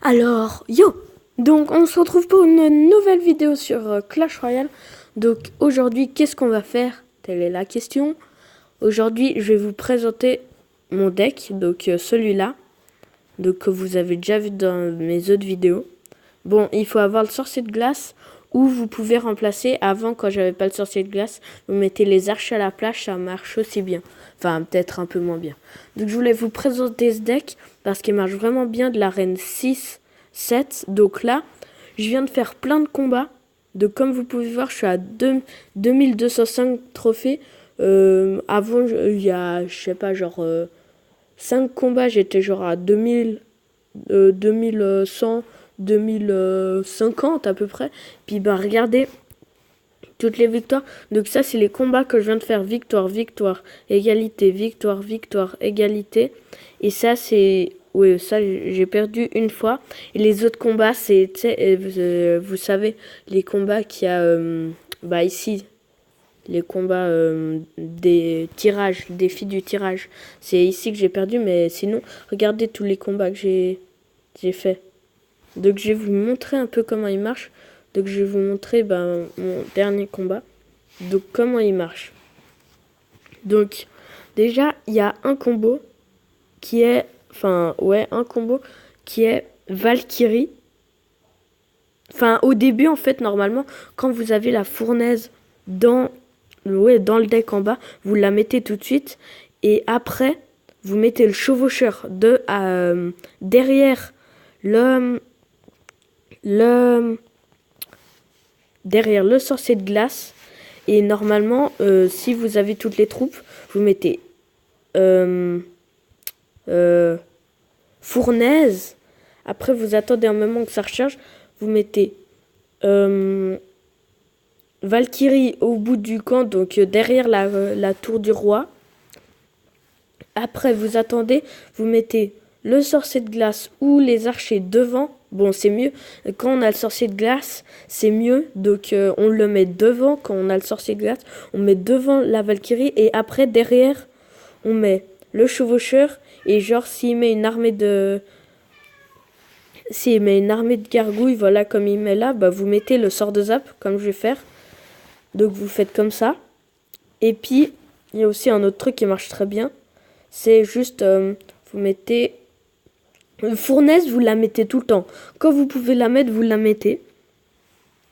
Alors, yo! Donc, on se retrouve pour une nouvelle vidéo sur Clash Royale. Donc, aujourd'hui, qu'est-ce qu'on va faire? Telle est la question. Aujourd'hui, je vais vous présenter mon deck, donc celui-là, donc que vous avez déjà vu dans mes autres vidéos. Bon, il faut avoir le sorcier de glace, ou vous pouvez remplacer, avant, quand j'avais pas le sorcier de glace, vous mettez les archers à la place, ça marche aussi bien. Enfin, peut-être un peu moins bien. Donc, je voulais vous présenter ce deck, parce qu'il marche vraiment bien de la reine 6, 7. Donc là, je viens de faire plein de combats. Donc, comme vous pouvez voir, je suis à 2205 trophées. Avant, il y a, je sais pas, genre 5 combats, j'étais genre à 2000, 2100, 2050 à peu près. Puis bah regardez toutes les victoires. Donc ça c'est les combats que je viens de faire. Victoire, victoire, égalité, victoire, victoire, égalité. Et ça c'est... Oui, ça j'ai perdu une fois. Et les autres combats c'est... vous savez, les combats qu'il y a bah ici. Les combats des tirages, le défi du tirage. C'est ici que j'ai perdu, mais sinon, regardez tous les combats que j'ai fait. Donc je vais vous montrer un peu comment il marche. Donc je vais vous montrer mon dernier combat. Donc comment il marche. Donc déjà il y a un combo qui est... Enfin ouais, un combo qui est Valkyrie. Enfin au début en fait normalement quand vous avez la fournaise dans le deck en bas, vous la mettez tout de suite. Et après vous mettez le chevaucheur derrière le derrière le sorcier de glace. Et normalement, si vous avez toutes les troupes, vous mettez fournaise. Après, vous attendez un moment que ça recharge. Vous mettez Valkyrie au bout du camp, donc derrière la tour du roi. Après, vous attendez, vous mettez le sorcier de glace ou les archers devant. Bon, c'est mieux. Quand on a le sorcier de glace, c'est mieux. Donc, on le met devant. Quand on a le sorcier de glace, on met devant la Valkyrie. Et après, derrière, on met le chevaucheur. Et genre, s'il met une armée de gargouilles, voilà, comme il met là, bah, vous mettez le sort de zap, comme je vais faire. Donc, vous faites comme ça. Et puis, il y a aussi un autre truc qui marche très bien. C'est juste, vous mettez... Fournaise, vous la mettez tout le temps. Quand vous pouvez la mettre, vous la mettez.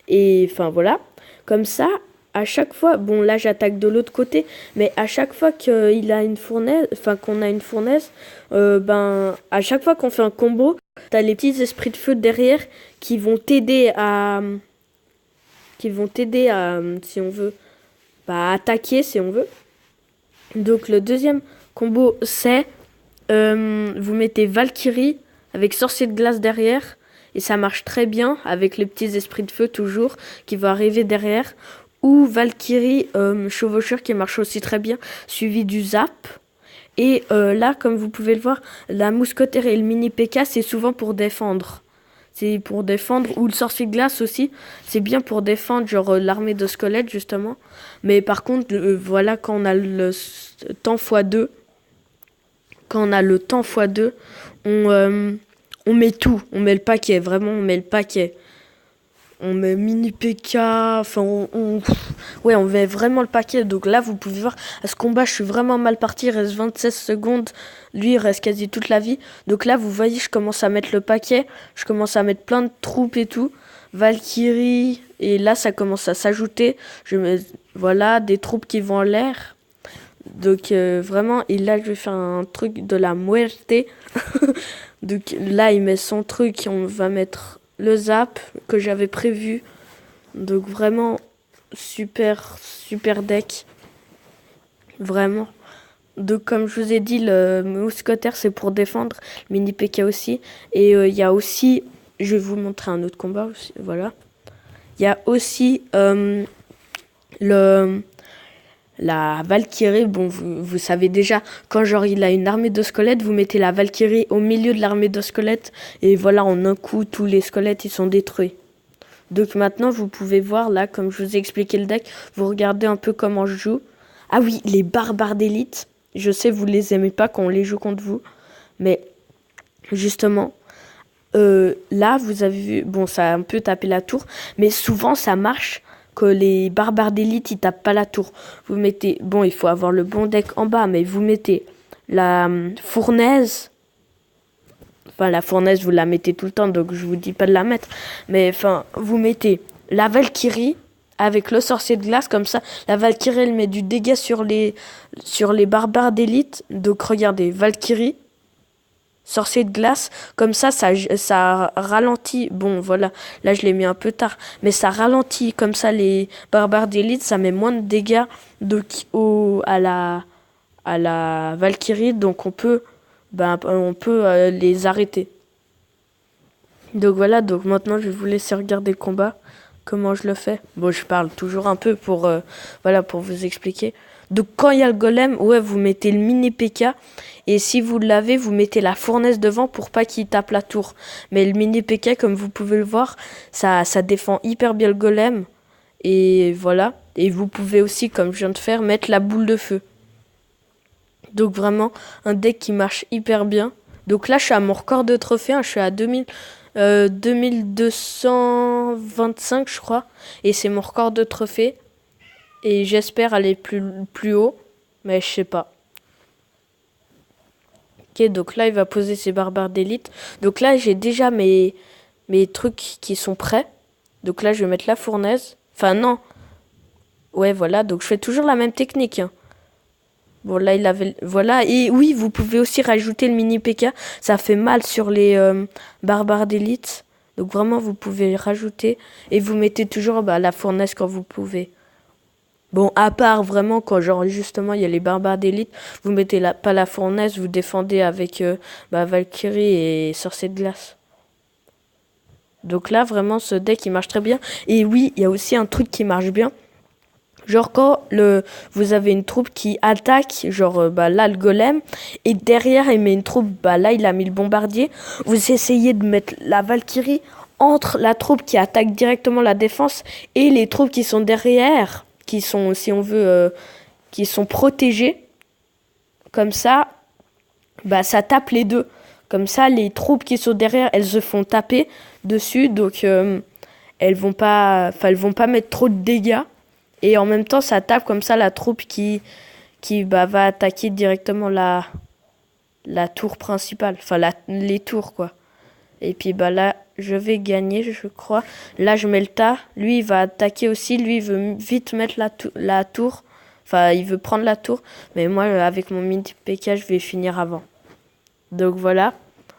Et enfin voilà. Comme ça, à chaque fois, bon là j'attaque de l'autre côté, mais à chaque fois qu'il a une fournaise, enfin qu'on a une fournaise, à chaque fois qu'on fait un combo, t'as les petits esprits de feu derrière qui vont t'aider à, si on veut, attaquer si on veut. Donc le deuxième combo c'est vous mettez Valkyrie avec sorcier de glace derrière. Et ça marche très bien avec les petits esprits de feu toujours qui vont arriver derrière. Ou Valkyrie chevaucheur qui marche aussi très bien, suivi du zap. Et là, comme vous pouvez le voir, la mousquetaire et le mini P.K. c'est souvent pour défendre. C'est pour défendre. Ou le sorcier de glace aussi. C'est bien pour défendre, genre l'armée de squelettes justement. Mais par contre, voilà, quand on a le temps x2, quand on a le temps x2, on met tout. On met le paquet, vraiment, on met le paquet. On met mini PK, enfin, ouais, on met vraiment le paquet. Donc là, vous pouvez voir, à ce combat, je suis vraiment mal parti. Il reste 26 secondes. Lui, il reste quasi toute la vie. Donc là, vous voyez, je commence à mettre le paquet. Je commence à mettre plein de troupes et tout. Valkyrie. Et là, ça commence à s'ajouter. Je mets, voilà, des troupes qui vont en l'air. Donc vraiment, et là je vais faire un truc de la muerte. Donc là il met son truc, on va mettre le zap que j'avais prévu. Donc vraiment super deck. Vraiment. Donc comme je vous ai dit, le mousquetaire c'est pour défendre, le mini PK aussi. Et il y a aussi, je vais vous montrer un autre combat aussi, voilà. Il y a aussi la Valkyrie, bon, vous savez déjà, quand genre il a une armée de squelettes, vous mettez la Valkyrie au milieu de l'armée de squelettes, et voilà, en un coup, tous les squelettes, ils sont détruits. Donc maintenant, vous pouvez voir, là, comme je vous ai expliqué le deck, vous regardez un peu comment je joue. Ah oui, les barbares d'élite, je sais, vous les aimez pas quand on les joue contre vous, mais justement, là, vous avez vu, bon, ça a un peu tapé la tour, mais souvent ça marche que les barbares d'élite, ils tapent pas la tour. Vous mettez, bon, il faut avoir le bon deck en bas, mais vous mettez la fournaise. Enfin, la fournaise, vous la mettez tout le temps, donc je vous dis pas de la mettre. Mais enfin, vous mettez la Valkyrie avec le sorcier de glace, comme ça. La Valkyrie, elle met du dégât sur les barbares d'élite. Donc regardez, Valkyrie, sorcier de glace, comme ça ralentit. Bon, voilà, là je l'ai mis un peu tard, mais ça ralentit comme ça les barbares d'élite, ça met moins de dégâts à la Valkyrie, donc on peut les arrêter. Donc voilà, donc maintenant je vais vous laisser regarder le combat. Comment je le fais? Bon, je parle toujours un peu pour vous expliquer. Donc quand il y a le golem, ouais, vous mettez le mini PK. Et si vous l'avez, vous mettez la fournaise devant pour pas qu'il tape la tour. Mais le mini PK, comme vous pouvez le voir, ça défend hyper bien le golem. Et voilà. Et vous pouvez aussi, comme je viens de faire, mettre la boule de feu. Donc vraiment, un deck qui marche hyper bien. Donc là, je suis à mon record de trophées. Je suis à 2225, je crois. Et c'est mon record de trophées. Et j'espère aller plus haut. Mais je sais pas. Ok, donc là, il va poser ses barbares d'élite. Donc là, j'ai déjà mes trucs qui sont prêts. Donc là, je vais mettre la fournaise. Enfin, non. Ouais, voilà. Donc je fais toujours la même technique. Hein. Bon, là, il avait... Voilà. Et oui, vous pouvez aussi rajouter le mini PK. Ça fait mal sur les barbares d'élite. Donc vraiment, vous pouvez rajouter. Et vous mettez toujours la fournaise quand vous pouvez. Bon, à part vraiment quand genre justement il y a les barbares d'élite, vous mettez pas la fournaise, vous défendez avec Valkyrie et sorcier de glace. Donc là, vraiment, ce deck, il marche très bien. Et oui, il y a aussi un truc qui marche bien. Genre quand vous avez une troupe qui attaque, genre là le golem, et derrière il met une troupe, là il a mis le bombardier, vous essayez de mettre la Valkyrie entre la troupe qui attaque directement la défense et les troupes qui sont derrière, qui sont, si on veut, qui sont protégées. Comme ça, ça tape les deux. Comme ça, les troupes qui sont derrière, elles se font taper dessus, donc elles vont pas mettre trop de dégâts. Et en même temps, ça tape comme ça la troupe qui va attaquer directement la tour principale. Enfin, les tours, quoi. Et puis, là, je vais gagner, je crois. Là, je mets le tas. Lui, il va attaquer aussi. Lui, il veut vite mettre la tour. Enfin, il veut prendre la tour. Mais moi, avec mon mini PK, je vais finir avant. Donc, voilà.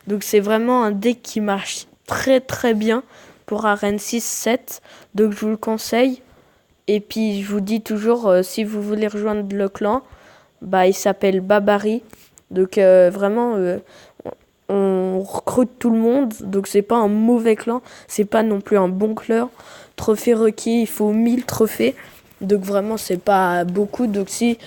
Donc, c'est vraiment un deck qui marche très, très bien pour Arène 6-7. Donc, je vous le conseille. Et puis, je vous dis toujours, si vous voulez rejoindre le clan, il s'appelle Babari. Donc, vraiment, on recrute tout le monde. Donc, c'est pas un mauvais clan. C'est pas non plus un bon clan. Trophée requis, il faut 1000 trophées. Donc, vraiment, c'est pas beaucoup. Donc, si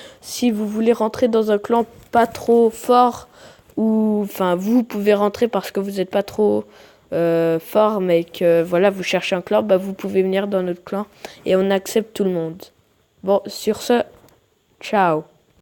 vous voulez rentrer dans un clan pas trop fort, ou, enfin, vous pouvez rentrer parce que vous n'êtes pas trop... fort, mais que voilà, vous cherchez un clan, vous pouvez venir dans notre clan et on accepte tout le monde. Bon, sur ce, ciao.